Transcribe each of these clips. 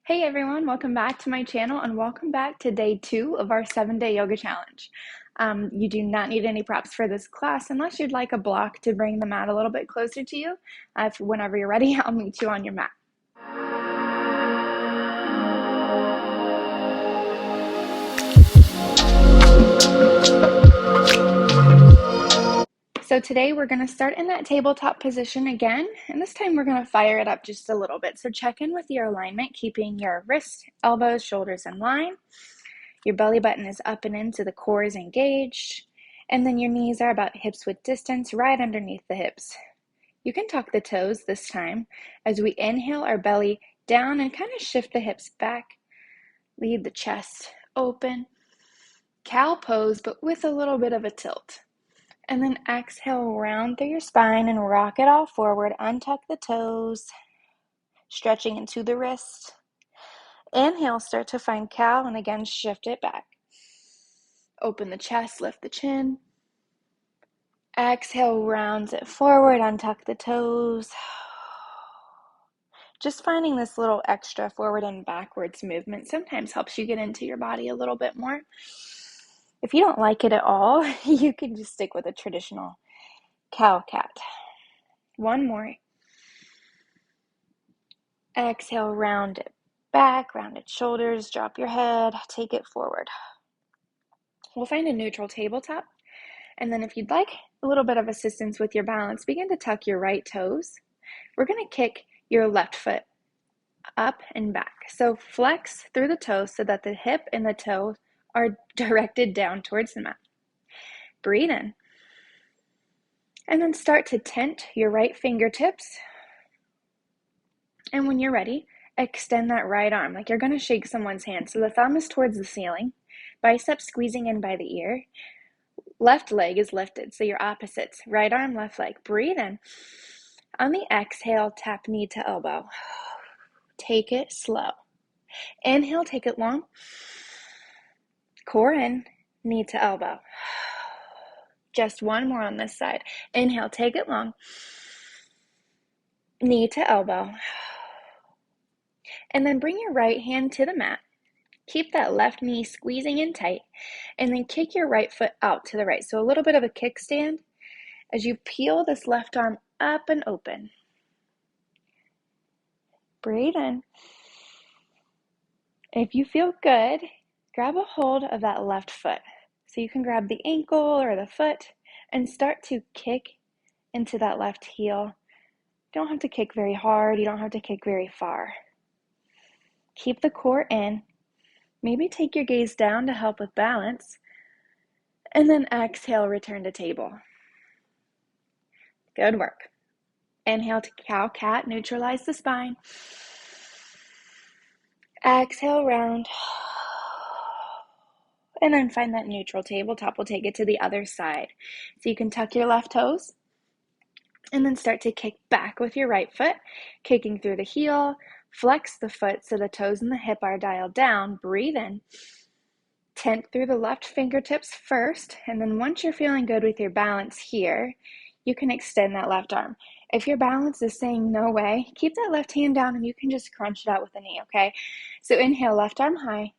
Hey everyone, welcome back to my channel and welcome back to day 2 of our 7-day yoga challenge. You do not need any props for this class unless you'd like a block to bring the mat a little bit closer to you. Whenever you're ready, I'll meet you on your mat. So today we're going to start in that tabletop position again, and this time we're going to fire it up just a little bit. So check in with your alignment, keeping your wrists, elbows, shoulders in line. Your belly button is up and in so the core is engaged, and then your knees are about hips width distance right underneath the hips. You can tuck the toes this time as we inhale our belly down and kind of shift the hips back, lead the chest open, cow pose but with a little bit of a tilt. And then exhale, round through your spine and rock it all forward. Untuck the toes, stretching into the wrist. Inhale, start to find cow, and again, shift it back. Open the chest, lift the chin. Exhale, rounds it forward, untuck the toes. Just finding this little extra forward and backwards movement sometimes helps you get into your body a little bit more. If you don't like it at all, you can just stick with a traditional cow-cat. One more. Exhale, round it back, rounded shoulders, drop your head, take it forward. We'll find a neutral tabletop, and then if you'd like a little bit of assistance with your balance, begin to tuck your right toes. We're going to kick your left foot up and back. So flex through the toes so that the hip and the toe are directed down towards the mat. Breathe in. And then start to tent your right fingertips. And when you're ready, extend that right arm like you're going to shake someone's hand. So the thumb is towards the ceiling, biceps squeezing in by the ear. Left leg is lifted, so your opposites. Right arm, left leg. Breathe in. On the exhale, tap knee to elbow. Take it slow. Inhale, take it long. Core in, knee to elbow. Just one more on this side. Inhale, take it long. Knee to elbow. And then bring your right hand to the mat. Keep that left knee squeezing in tight. And then kick your right foot out to the right. So a little bit of a kickstand as you peel this left arm up and open. Breathe in. If you feel good, grab a hold of that left foot. So you can grab the ankle or the foot and start to kick into that left heel. You don't have to kick very hard. You don't have to kick very far. Keep the core in. Maybe take your gaze down to help with balance. And then exhale, return to table. Good work. Inhale to cow-cat, neutralize the spine. Exhale, round. And then find that neutral tabletop. We'll take it to the other side. So you can tuck your left toes and then start to kick back with your right foot, kicking through the heel. Flex the foot so the toes and the hip are dialed down. Breathe in. Tent through the left fingertips first, and then once you're feeling good with your balance here, you can extend that left arm. If your balance is saying no way, keep that left hand down and you can just crunch it out with the knee, okay? So inhale, left arm high.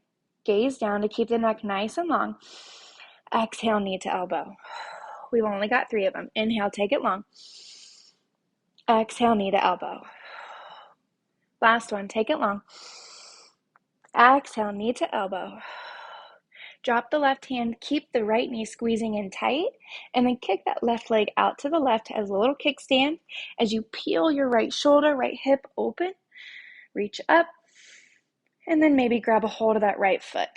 Gaze down to keep the neck nice and long. Exhale, knee to elbow. We've only got 3 of them. Inhale, take it long. Exhale, knee to elbow. Last one, take it long. Exhale, knee to elbow. Drop the left hand, keep the right knee squeezing in tight, and then kick that left leg out to the left as a little kickstand. As you peel your right shoulder, right hip open, reach up, and then maybe grab a hold of that right foot.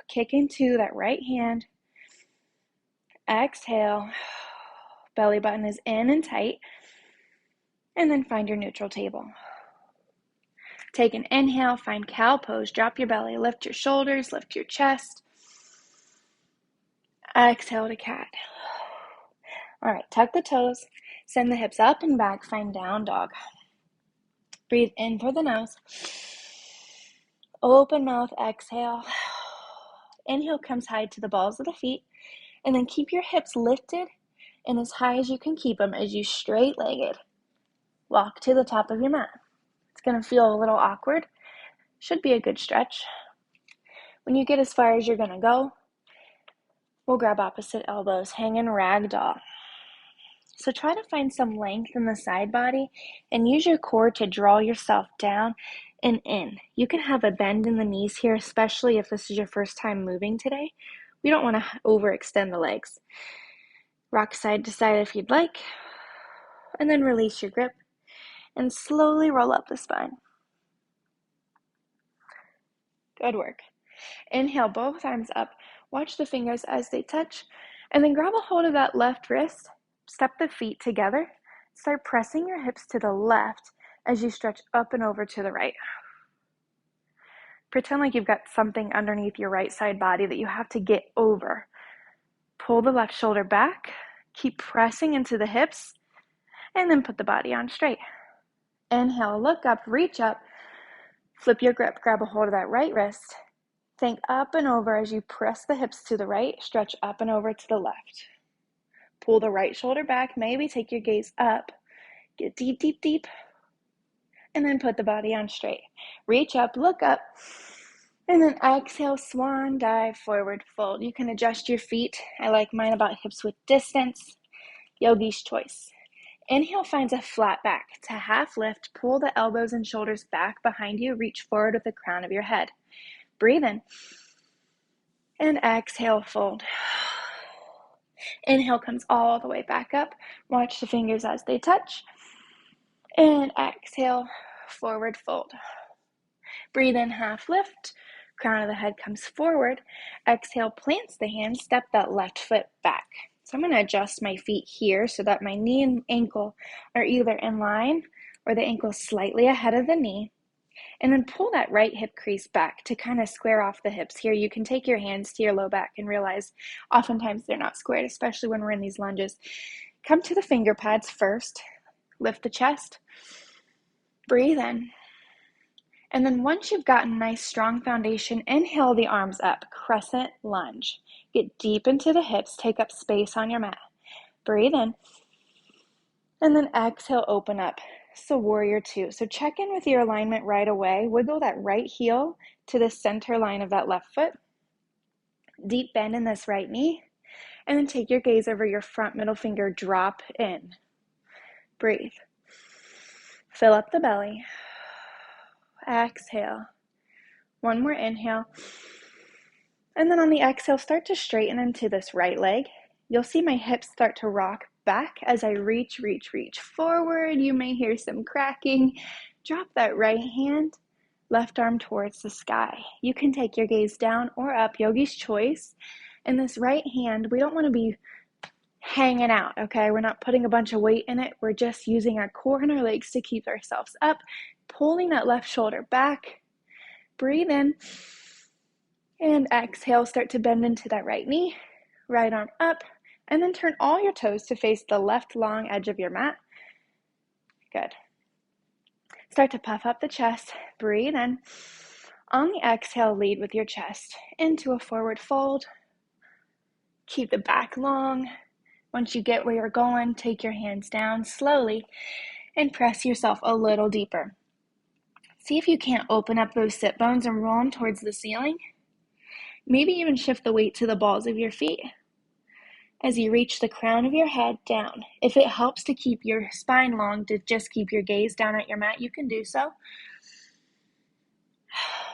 Kick into that right hand. Exhale. Belly button is in and tight. And then find your neutral table. Take an inhale, find cow pose. Drop your belly, lift your shoulders, lift your chest. Exhale to cat. All right, tuck the toes. Send the hips up and back. Find down dog. Breathe in through the nose. Open mouth, exhale. Inhale comes high to the balls of the feet. And then keep your hips lifted and as high as you can keep them as you straight-legged walk to the top of your mat. It's going to feel a little awkward. Should be a good stretch. When you get as far as you're going to go, we'll grab opposite elbows, hanging ragdoll. So try to find some length in the side body and use your core to draw yourself down and in. You can have a bend in the knees here, especially if this is your first time moving today. We don't want to overextend the legs. Rock side to side if you'd like, and then release your grip and slowly roll up the spine. Good work. Inhale, both arms up. Watch the fingers as they touch, and then grab a hold of that left wrist. Step the feet together. Start pressing your hips to the left as you stretch up and over to the right. Pretend like you've got something underneath your right side body that you have to get over. Pull the left shoulder back. Keep pressing into the hips, and then put the body on straight. Inhale, look up, reach up. Flip your grip, grab a hold of that right wrist. Think up and over as you press the hips to the right, stretch up and over to the left. Pull the right shoulder back, maybe take your gaze up. Get deep, deep, deep. And then put the body on straight. Reach up, look up. And then exhale, swan dive, forward fold. You can adjust your feet. I like mine about hips width distance. Yogi's choice. Inhale finds a flat back. To half lift, pull the elbows and shoulders back behind you. Reach forward with the crown of your head. Breathe in. And exhale, fold. Inhale comes all the way back up. Watch the fingers as they touch. And exhale, forward fold. Breathe in, half lift. Crown of the head comes forward. Exhale, plants the hands. Step that left foot back. So I'm going to adjust my feet here so that my knee and ankle are either in line or the ankle slightly ahead of the knee. And then pull that right hip crease back to kind of square off the hips. Here, you can take your hands to your low back and realize oftentimes they're not squared, especially when we're in these lunges. Come to the finger pads first. Lift the chest. Breathe in. And then once you've gotten a nice strong foundation, inhale the arms up, crescent lunge. Get deep into the hips, take up space on your mat. Breathe in. And then exhale, open up. So warrior two. So check in with your alignment right away. Wiggle that right heel to the center line of that left foot. Deep bend in this right knee. And then take your gaze over your front middle finger, drop in. Breathe. Fill up the belly. Exhale. One more inhale. And then on the exhale, start to straighten into this right leg. You'll see my hips start to rock back as I reach forward. You may hear some cracking. Drop that right hand, left arm towards the sky. You can take your gaze down or up, yogi's choice. And this right hand, we don't want to be hanging out, okay? We're not putting a bunch of weight in it. We're just using our core and our legs to keep ourselves up, pulling that left shoulder back. Breathe in. And exhale, start to bend into that right knee, right arm up, and then turn all your toes to face the left long edge of your mat. Good. Start to puff up the chest. Breathe in. On the exhale, lead with your chest into a forward fold. Keep the back long. Once you get where you're going, take your hands down slowly and press yourself a little deeper. See if you can't open up those sit bones and roll them towards the ceiling. Maybe even shift the weight to the balls of your feet as you reach the crown of your head down. If it helps to keep your spine long, to just keep your gaze down at your mat, you can do so.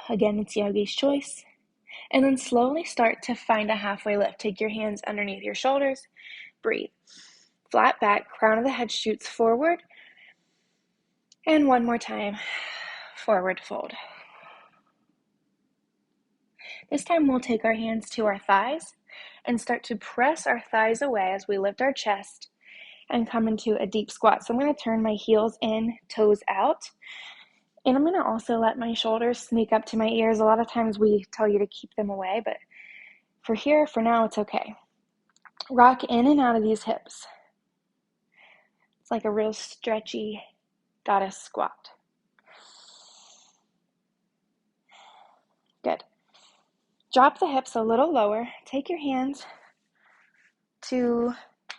Again, it's yogi's choice. And then slowly start to find a halfway lift. Take your hands underneath your shoulders. Breathe. Flat back, crown of the head shoots forward. And one more time, forward fold. This time we'll take our hands to our thighs and start to press our thighs away as we lift our chest and come into a deep squat. So I'm going to turn my heels in, toes out. And I'm going to also let my shoulders sneak up to my ears. A lot of times we tell you to keep them away, but for now, it's okay. Rock in and out of these hips. It's like a real stretchy goddess squat. Good. Drop the hips a little lower. Take your hands to,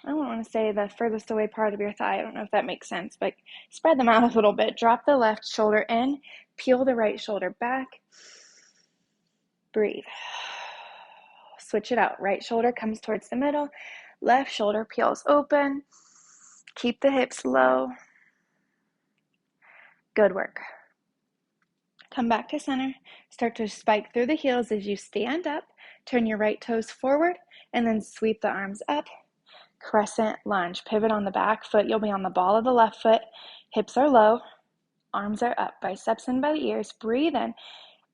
I don't want to say the furthest away part of your thigh. I don't know if that makes sense, but spread them out a little bit. Drop the left shoulder in. Peel the right shoulder back. Breathe. Switch it out. Right shoulder comes towards the middle. Left shoulder peels open. Keep the hips low. Good work. Come back to center. Start to spike through the heels as you stand up. Turn your right toes forward and then sweep the arms up. Crescent lunge. Pivot on the back foot. You'll be on the ball of the left foot. Hips are low. Arms are up. Biceps in by the ears. Breathe in.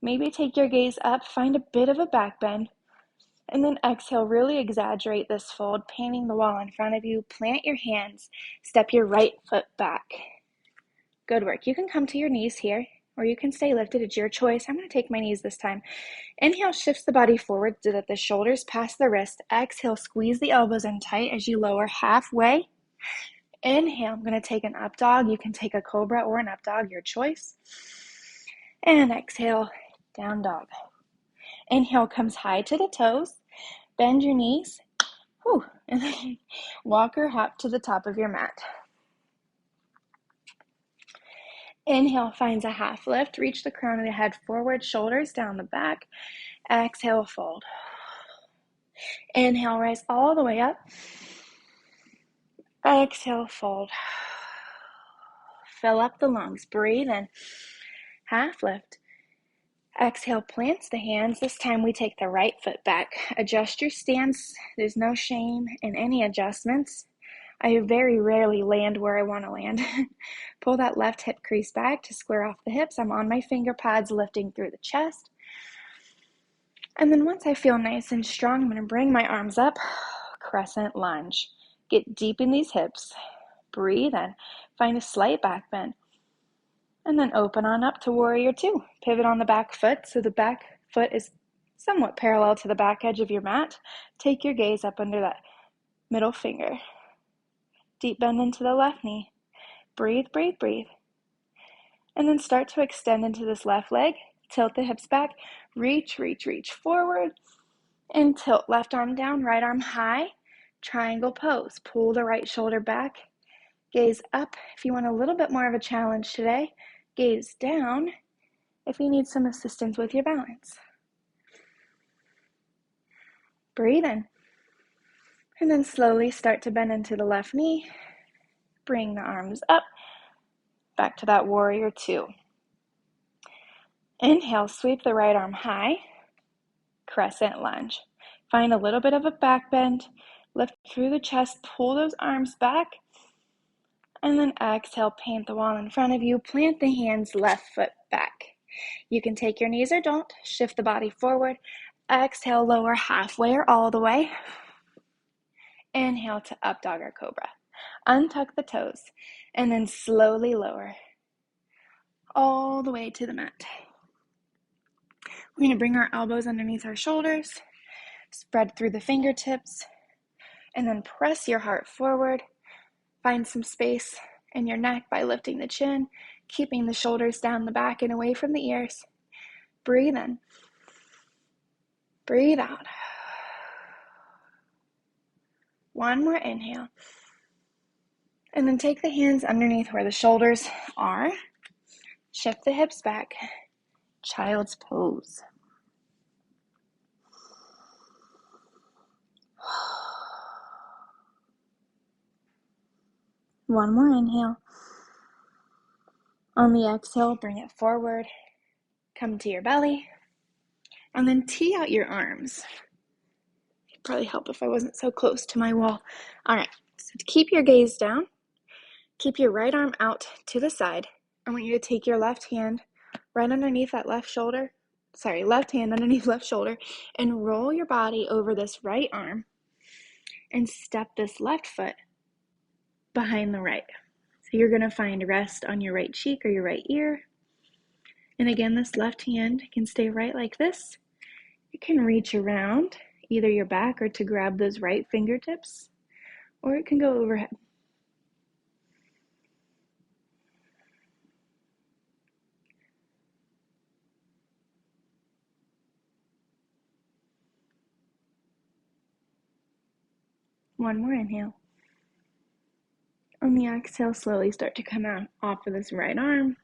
Maybe take your gaze up. Find a bit of a back bend. And then exhale, really exaggerate this fold, painting the wall in front of you. Plant your hands, step your right foot back. Good work. You can come to your knees here, or you can stay lifted. It's your choice. I'm going to take my knees this time. Inhale, shifts the body forward so that the shoulders pass the wrist. Exhale, squeeze the elbows in tight as you lower halfway. Inhale, I'm going to take an up dog. You can take a cobra or an up dog, your choice. And exhale, down dog. Inhale comes high to the toes. Bend your knees. Whew. And then walk or hop to the top of your mat. Inhale finds a half lift. Reach the crown of the head forward, shoulders down the back. Exhale, fold. Inhale, rise all the way up. Exhale, fold. Fill up the lungs. Breathe in. Half lift. Exhale, plants the hands. This time we take the right foot back. Adjust your stance. There's no shame in any adjustments. I very rarely land where I want to land. Pull that left hip crease back to square off the hips. I'm on my finger pads, lifting through the chest. And then once I feel nice and strong, I'm going to bring my arms up. Crescent lunge. Get deep in these hips. Breathe in. Find a slight back bend. And then open on up to warrior two. Pivot on the back foot so the back foot is somewhat parallel to the back edge of your mat. Take your gaze up under that middle finger. Deep bend into the left knee. Breathe, breathe, breathe. And then start to extend into this left leg. Tilt the hips back. Reach, reach, reach forward. And tilt left arm down, right arm high. Triangle pose. Pull the right shoulder back. Gaze up if you want a little bit more of a challenge today. Gaze down if you need some assistance with your balance. Breathe in. And then slowly start to bend into the left knee. Bring the arms up. Back to that warrior two. Inhale, sweep the right arm high. Crescent lunge. Find a little bit of a back bend. Lift through the chest. Pull those arms back. And then exhale, paint the wall in front of you. Plant the hands, left foot back. You can take your knees or don't. Shift the body forward. Exhale, lower halfway or all the way. Inhale to up dog or cobra. Untuck the toes and then slowly lower all the way to the mat. We're going to bring our elbows underneath our shoulders, spread through the fingertips, and then press your heart forward. Find some space in your neck by lifting the chin, keeping the shoulders down the back and away from the ears. Breathe in. Breathe out. One more inhale. And then take the hands underneath where the shoulders are. Shift the hips back. Child's pose. One more inhale. On the exhale, bring it forward. Come to your belly. And then tee out your arms. It'd probably help if I wasn't so close to my wall. All right, so to keep your gaze down, keep your right arm out to the side. I want you to take your left hand right underneath that left hand underneath left shoulder, and roll your body over this right arm and step this left foot behind the right. So you're going to find rest on your right cheek or your right ear. And again, this left hand can stay right like this. You can reach around either your back or to grab those right fingertips, or it can go overhead. One more inhale. On the exhale, slowly start to come out off of this right arm.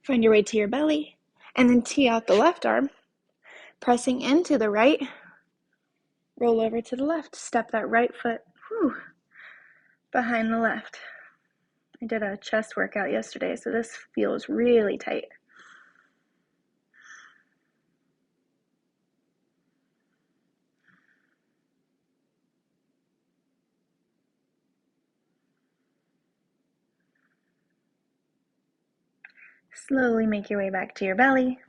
Find your way to your belly, and then tee out the left arm, pressing into the right. Roll over to the left. Step that right foot behind the left. I did a chest workout yesterday, so this feels really tight. Slowly make your way back to your belly.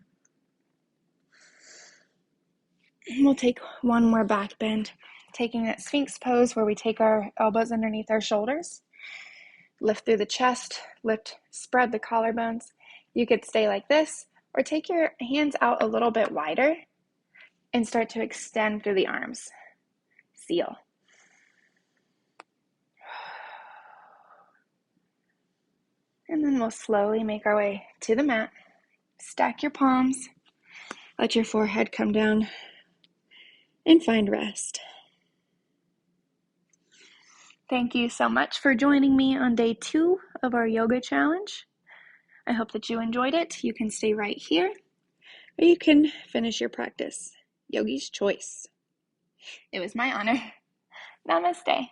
We'll take one more back bend, taking that Sphinx pose where we take our elbows underneath our shoulders. Lift through the chest, spread the collarbones. You could stay like this, or take your hands out a little bit wider and start to extend through the arms. Seal. And then we'll slowly make our way to the mat. Stack your palms. Let your forehead come down and find rest. Thank you so much for joining me on day 2 of our yoga challenge. I hope that you enjoyed it. You can stay right here, or you can finish your practice. Yogi's choice. It was my honor. Namaste.